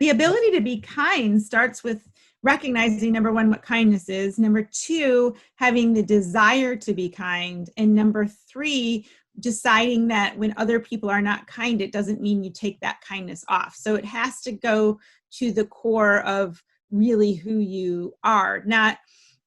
The ability to be kind starts with recognizing, number one, what kindness is. Number two, having the desire to be kind. And number three, deciding that when other people are not kind, it doesn't mean you take that kindness off. So it has to go to the core of really who you are, not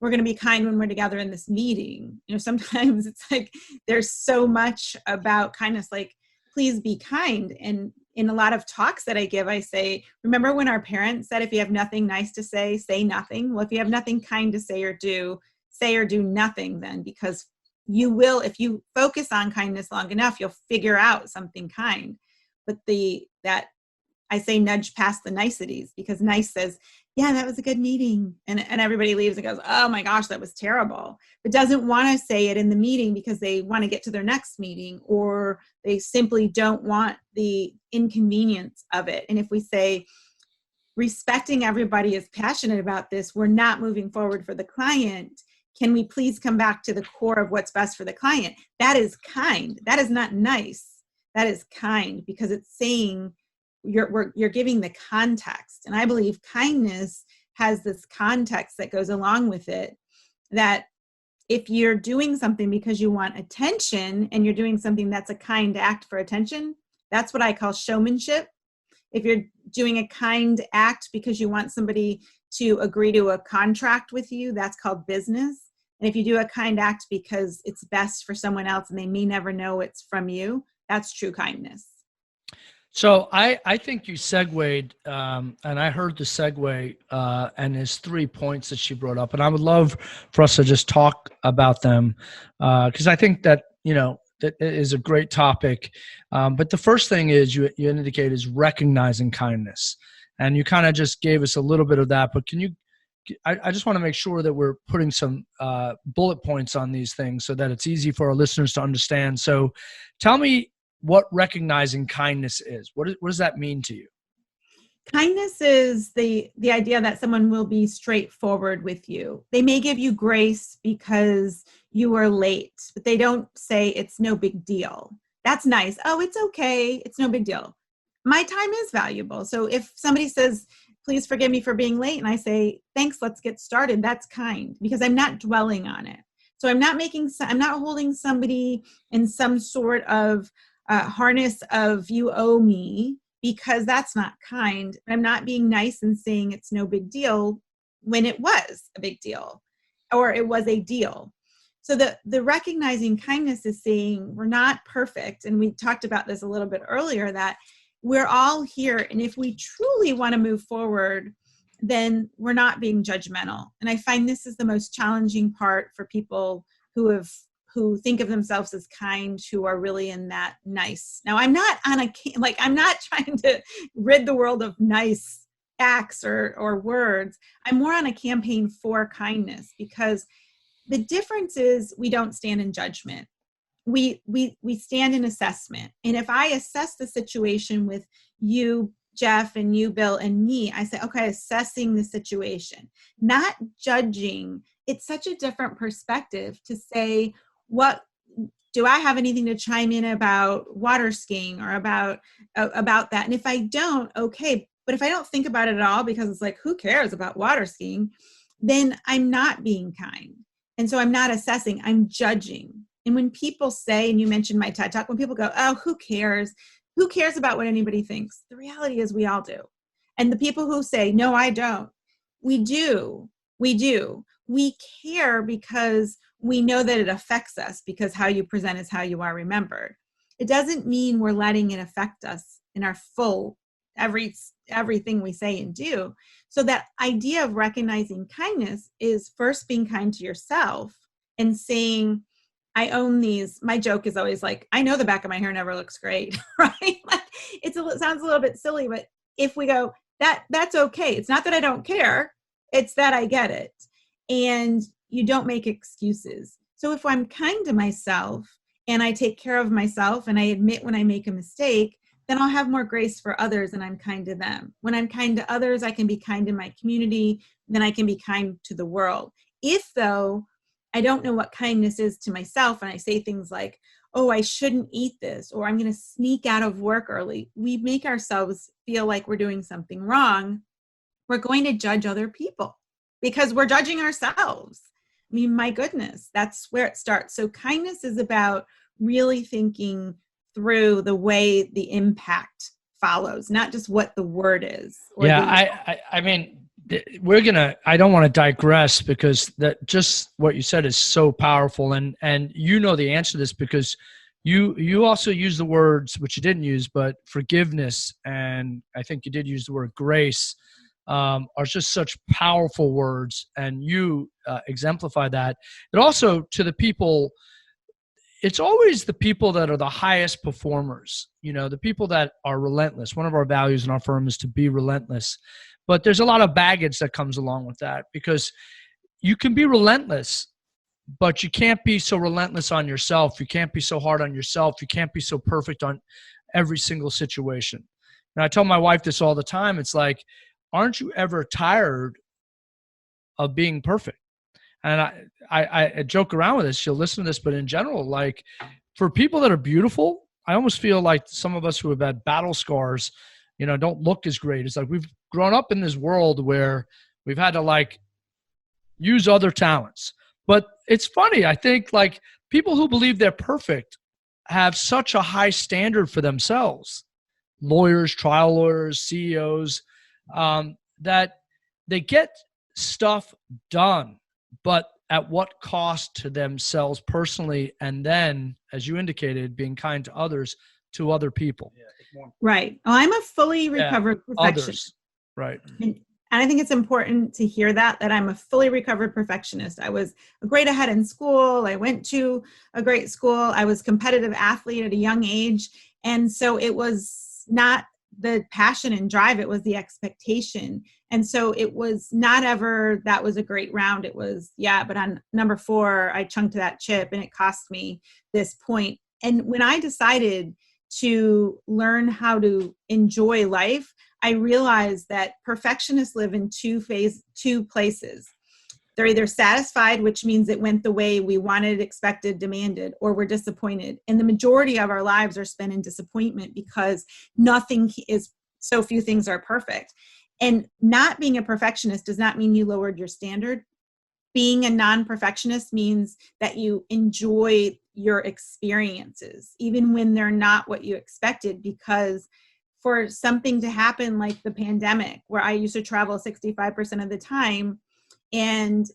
we're going to be kind when we're together in this meeting. Sometimes it's like there's so much about kindness, like please be kind. And in a lot of talks that I give, I say, remember when our parents said, if you have nothing nice to say nothing. Well, if you have nothing kind to say or do nothing then, because you will, if you focus on kindness long enough, you'll figure out something kind. But that I say nudge past the niceties, because nice says, yeah, that was a good meeting. And everybody leaves and goes, oh my gosh, that was terrible. But doesn't want to say it in the meeting because they want to get to their next meeting, or they simply don't want the inconvenience of it. And if we say, respecting everybody is passionate about this, we're not moving forward for the client. Can we please come back to the core of what's best for the client? That is kind. That is not nice. That is kind, because it's saying you're giving the context. And I believe kindness has this context that goes along with it, that if you're doing something because you want attention and you're doing something that's a kind act for attention, that's what I call showmanship. If you're doing a kind act because you want somebody to agree to a contract with you, that's called business. And if you do a kind act because it's best for someone else and they may never know it's from you, that's true kindness. So I think you segued, and I heard the segue, and there's 3 points that she brought up, and I would love for us to just talk about them, because I think that, that is a great topic. But the first thing is you indicate is recognizing kindness, and you kind of just gave us a little bit of that, but I just want to make sure that we're putting some bullet points on these things so that it's easy for our listeners to understand. So tell me what recognizing kindness is. What does that mean to you? Kindness is the idea that someone will be straightforward with you. They may give you grace because you were late, but they don't say it's no big deal. That's nice. Oh, it's okay. It's no big deal. My time is valuable. So if somebody says, please forgive me for being late, and I say, thanks, let's get started, that's kind, because I'm not dwelling on it. So I'm not holding somebody in some sort of harness of you owe me, because that's not kind. I'm not being nice and saying it's no big deal when it was a big deal, or it was a deal. So the recognizing kindness is saying we're not perfect. And we talked about this a little bit earlier, that we're all here. And if we truly want to move forward, then we're not being judgmental. And I find this is the most challenging part for people who think of themselves as kind, who are really in that nice. Now, I'm not trying to rid the world of nice acts or words. I'm more on a campaign for kindness, because the difference is we don't stand in judgment. We stand in assessment. And if I assess the situation with you, Jeff, and you, Bill, and me, I say, okay, assessing the situation, not judging. It's such a different perspective to say, what do I have anything to chime in about water skiing or about that? And if I don't, okay. But if I don't think about it at all, because it's like, who cares about water skiing? Then I'm not being kind. And so I'm not assessing, I'm judging. And when people say, and you mentioned my TED Talk, when people go, oh, who cares? Who cares about what anybody thinks? The reality is we all do. And the people who say, no, I don't, we do. We care because we know that it affects us, because how you present is how you are remembered. It doesn't mean we're letting it affect us in our full, everything we say and do. So that idea of recognizing kindness is first being kind to yourself and saying, I own these. My joke is always like, I know the back of my hair never looks great, right? Like, it sounds a little bit silly, but if we go, that's okay. It's not that I don't care. It's that I get it. And you don't make excuses. So if I'm kind to myself and I take care of myself and I admit when I make a mistake, then I'll have more grace for others and I'm kind to them. When I'm kind to others, I can be kind in my community, then I can be kind to the world. If though, I don't know what kindness is to myself and I say things like, oh, I shouldn't eat this, or I'm going to sneak out of work early, we make ourselves feel like we're doing something wrong. We're going to judge other people because we're judging ourselves. I mean, my goodness, that's where it starts. So kindness is about really thinking through the way the impact follows, not just what the word is. I mean, I don't want to digress because that just what you said is so powerful. And you know the answer to this because you also use the words, which you didn't use, but forgiveness. And I think you did use the word grace, are just such powerful words. And you exemplify that. But also to the people, it's always the people that are the highest performers, the people that are relentless. One of our values in our firm is to be relentless. But there's a lot of baggage that comes along with that because you can be relentless, but you can't be so relentless on yourself. You can't be so hard on yourself. You can't be so perfect on every single situation. And I tell my wife this all the time. It's like, aren't you ever tired of being perfect? And I joke around with this. She'll listen to this, but in general, like for people that are beautiful, I almost feel like some of us who have had battle scars, don't look as great. It's like we've grown up in this world where we've had to like use other talents. But it's funny. I think like people who believe they're perfect have such a high standard for themselves. Lawyers, trial lawyers, CEOs, that they get stuff done, but at what cost to themselves personally? And then, as you indicated, being kind to others, to other people. Right. Oh, I'm a fully recovered perfectionist. Others. Right. And I think it's important to hear that I'm a fully recovered perfectionist. I was a grade ahead in school. I went to a great school. I was a competitive athlete at a young age. And so it was not the passion and drive, it was the expectation. And so it was not ever, that was a great round. It was, but on number 4, I chunked that chip and it cost me this point. And when I decided to learn how to enjoy life, I realized that perfectionists live in two places. They're either satisfied, which means it went the way we wanted, expected, demanded, or we're disappointed. And the majority of our lives are spent in disappointment because so few things are perfect. And not being a perfectionist does not mean you lowered your standard. Being a non-perfectionist means that you enjoy your experiences, even when they're not what you expected, because for something to happen like the pandemic, where I used to travel 65% of the time, and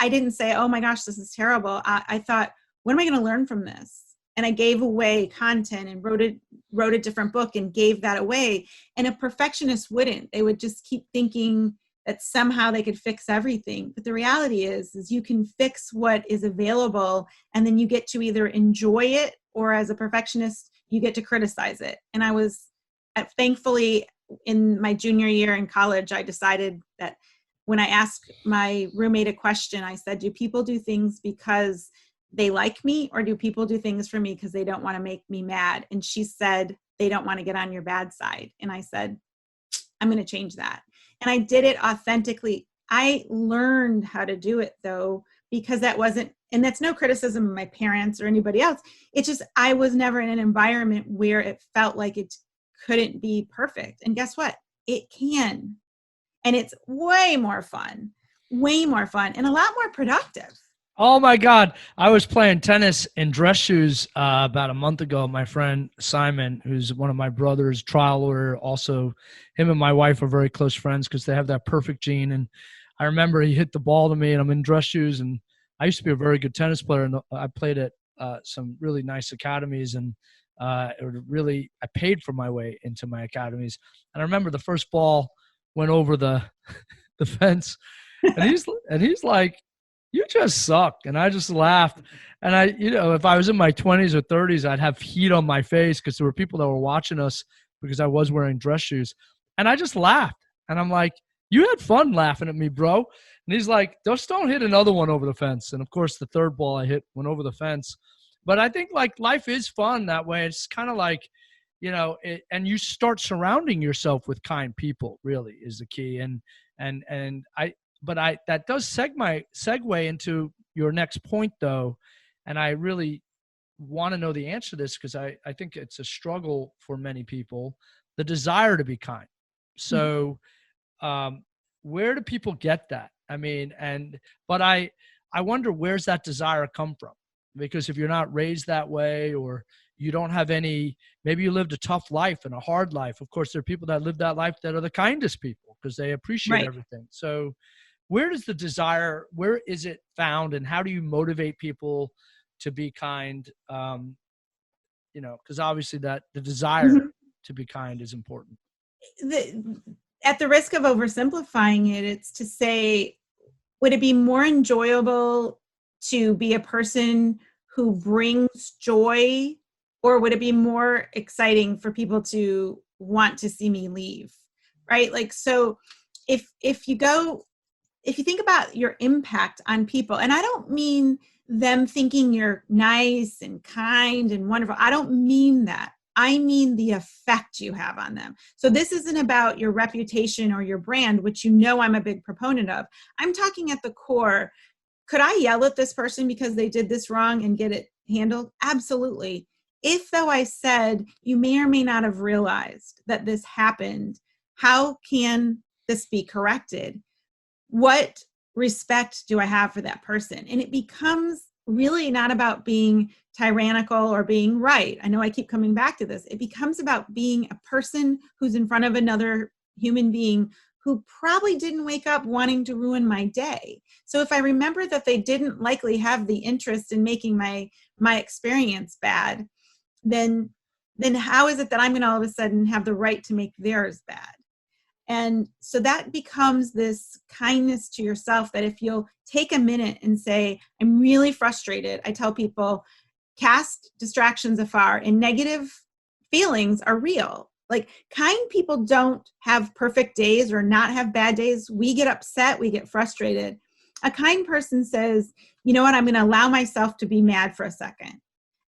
I didn't say, oh my gosh, this is terrible. I thought, what am I going to learn from this? And I gave away content and wrote a different book and gave that away. And a perfectionist wouldn't. They would just keep thinking that somehow they could fix everything. But the reality is you can fix what is available, and then you get to either enjoy it, or as a perfectionist, you get to criticize it. And I was, thankfully, in my junior year in college, I decided that when I asked my roommate a question, I said, do people do things because they like me, or do people do things for me because they don't want to make me mad? And she said, they don't want to get on your bad side. And I said, I'm going to change that. And I did it authentically. I learned how to do it though, because and that's no criticism of my parents or anybody else. It's just, I was never in an environment where it felt like it couldn't be perfect. And guess what? It can. And it's way more fun, and a lot more productive. Oh my God. I was playing tennis in dress shoes about a month ago. My friend Simon, who's one of my brother's trial lawyer, also him and my wife are very close friends because they have that perfect gene. And I remember he hit the ball to me and I'm in dress shoes, and I used to be a very good tennis player, and I played at some really nice academies, and I paid for my way into my academies. And I remember the first ball went over the fence, and he's like, you just suck. And I just laughed. And if I was in my 20s or 30s, I'd have heat on my face because there were people that were watching us because I was wearing dress shoes. And I just laughed. And I'm like, you had fun laughing at me, bro. And he's like, just don't hit another one over the fence. And of course, the third ball I hit went over the fence. But I think like life is fun that way. It's kind of like, and you start surrounding yourself with kind people really is the key. That does segue into your next point though. And I really want to know the answer to this because I think it's a struggle for many people, the desire to be kind. So where do people get that? I mean, but I wonder, where's that desire come from? Because if you're not raised that way, or you don't have any, maybe you lived a tough life and a hard life. Of course, there are people that live that life that are the kindest people because they appreciate everything. So where does the desire, where is it found, and how do you motivate people to be kind? Because obviously that the desire to be kind is important. At the risk of oversimplifying it, it's to say, would it be more enjoyable to be a person who brings joy, or would it be more exciting for people to want to see me leave? Right? Like, so if you think about your impact on people, and I don't mean them thinking you're nice and kind and wonderful. I don't mean that. I mean the effect you have on them. So this isn't about your reputation or your brand, which I'm a big proponent of. I'm talking at the core. Could I yell at this person because they did this wrong and get it handled? Absolutely. If, though, I said, you may or may not have realized that this happened, how can this be corrected? What respect do I have for that person? And it becomes really not about being tyrannical or being right. I know I keep coming back to this. It becomes about being a person who's in front of another human being who probably didn't wake up wanting to ruin my day. So if I remember that they didn't likely have the interest in making my experience bad, then how is it that I'm going to all of a sudden have the right to make theirs bad? And so that becomes this kindness to yourself, that if you'll take a minute and say, I'm really frustrated. I tell people, cast distractions afar, and negative feelings are real. Like, kind people don't have perfect days or not have bad days. We get upset, we get frustrated. A kind person says, you know what, I'm going to allow myself to be mad for a second.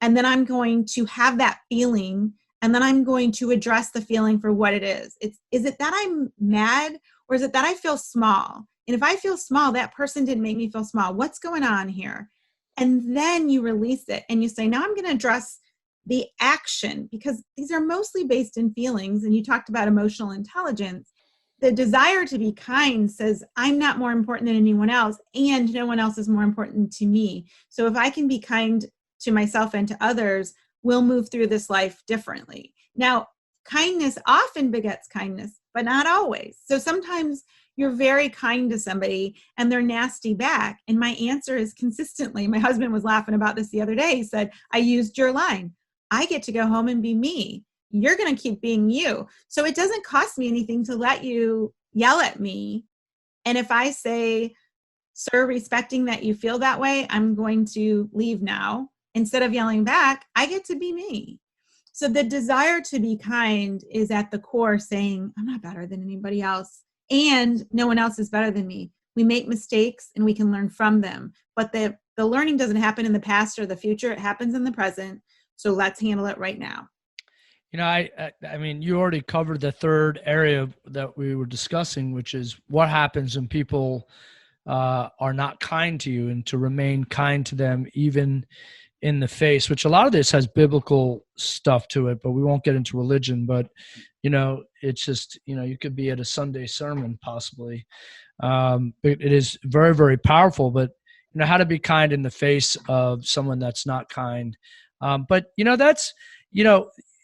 And then I'm going to have that feeling, and then I'm going to address the feeling for what it is. Is it that I'm mad, or is it that I feel small? And if I feel small, that person didn't make me feel small. What's going on here? And then you release it and you say, now I'm going to address the action, because these are mostly based in feelings. And you talked about emotional intelligence. The desire to be kind says, I'm not more important than anyone else, and no one else is more important to me. So if I can be kind to myself and to others, we'll move through this life differently. Now, kindness often begets kindness, but not always. So sometimes you're very kind to somebody and they're nasty back. And my answer is consistently, my husband was laughing about this the other day. He said, I used your line. I get to go home and be me. You're going to keep being you. So it doesn't cost me anything to let you yell at me. And if I say, sir, respecting that you feel that way, I'm going to leave now. Instead of yelling back, I get to be me. So the desire to be kind is at the core, saying, I'm not better than anybody else, and no one else is better than me. We make mistakes and we can learn from them. But the learning doesn't happen in the past or the future. It happens in the present. So let's handle it right now. I mean, you already covered the third area that we were discussing, which is what happens when people are not kind to you, and to remain kind to them even in the face, which a lot of this has biblical stuff to it, but we won't get into religion. But, it's just, you could be at a Sunday sermon possibly. It is very, very powerful, but, how to be kind in the face of someone that's not kind. But, that's,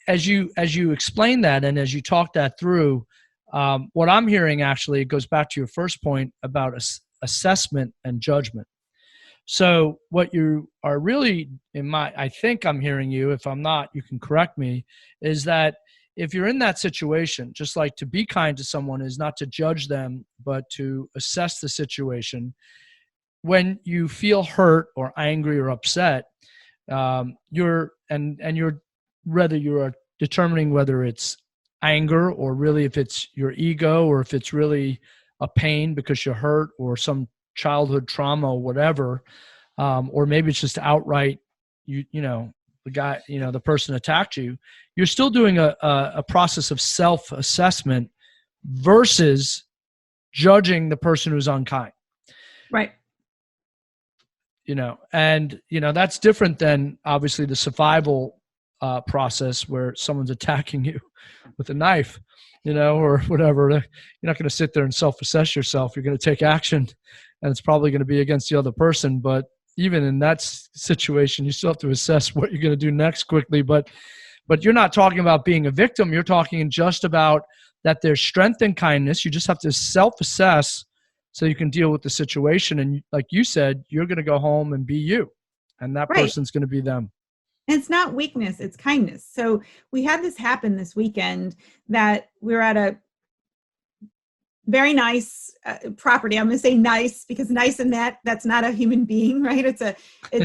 as you explain that, and as you talk that through, what I'm hearing actually goes back to your first point about assessment and judgment. So what you are really, I think I'm hearing you, if I'm not, you can correct me, is that if you're in that situation, just like to be kind to someone is not to judge them, but to assess the situation. When you feel hurt or angry or upset, you're determining whether it's anger, or really if it's your ego, or if it's really a pain because you're hurt, or some childhood trauma or whatever, or maybe it's just outright, the person attacked you. You're still doing a process of self-assessment versus judging the person who's unkind. Right. And that's different than obviously the survival process where someone's attacking you with a knife, or whatever. You're not going to sit there and self-assess yourself. You're going to take action, and it's probably going to be against the other person. But even in that situation, you still have to assess what you're going to do next quickly. But you're not talking about being a victim. You're talking just about that there's strength in kindness. You just have to self-assess so you can deal with the situation. And like you said, you're going to go home and be you, and that person's going to be them. And it's not weakness, it's kindness. So we had this happen this weekend that we were at a very nice property. I'm going to say nice because nice in that's not a human being, right? It's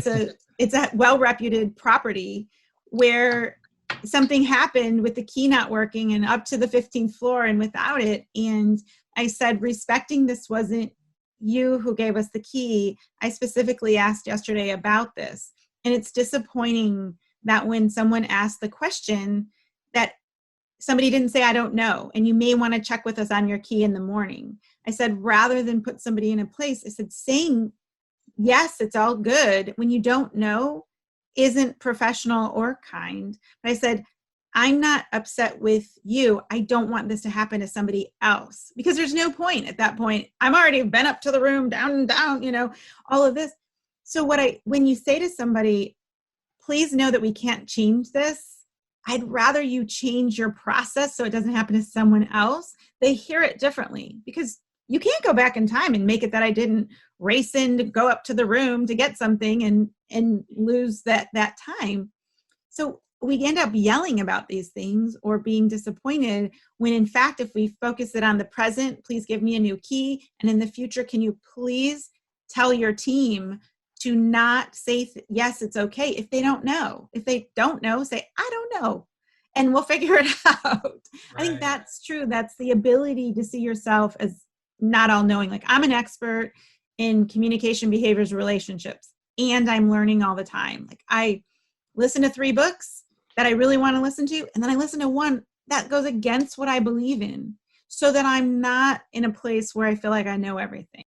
a well-reputed property where something happened with the key not working and up to the 15th floor and without it. And I said, respecting this wasn't you who gave us the key. I specifically asked yesterday about this. And it's disappointing that when someone asked the question that somebody didn't say, I don't know, and you may want to check with us on your key in the morning. I said, rather than put somebody in a place, I said, saying, yes, it's all good when you don't know isn't professional or kind. But I said, I'm not upset with you. I don't want this to happen to somebody else because there's no point at that point. I'm already been up to the room, down, all of this. So when you say to somebody, please know that we can't change this, I'd rather you change your process so it doesn't happen to someone else. They hear it differently because you can't go back in time and make it that I didn't race in to go up to the room to get something and lose that time. So we end up yelling about these things or being disappointed when in fact, if we focus it on the present, please give me a new key. And in the future, can you please tell your team to not say, yes, it's okay if they don't know. If they don't know, say, I don't know, and we'll figure it out. Right. I think that's true. That's the ability to see yourself as not all knowing. Like I'm an expert in communication, behaviors, relationships, and I'm learning all the time. Like I listen to 3 books that I really want to listen to, and then I listen to one that goes against what I believe in so that I'm not in a place where I feel like I know everything.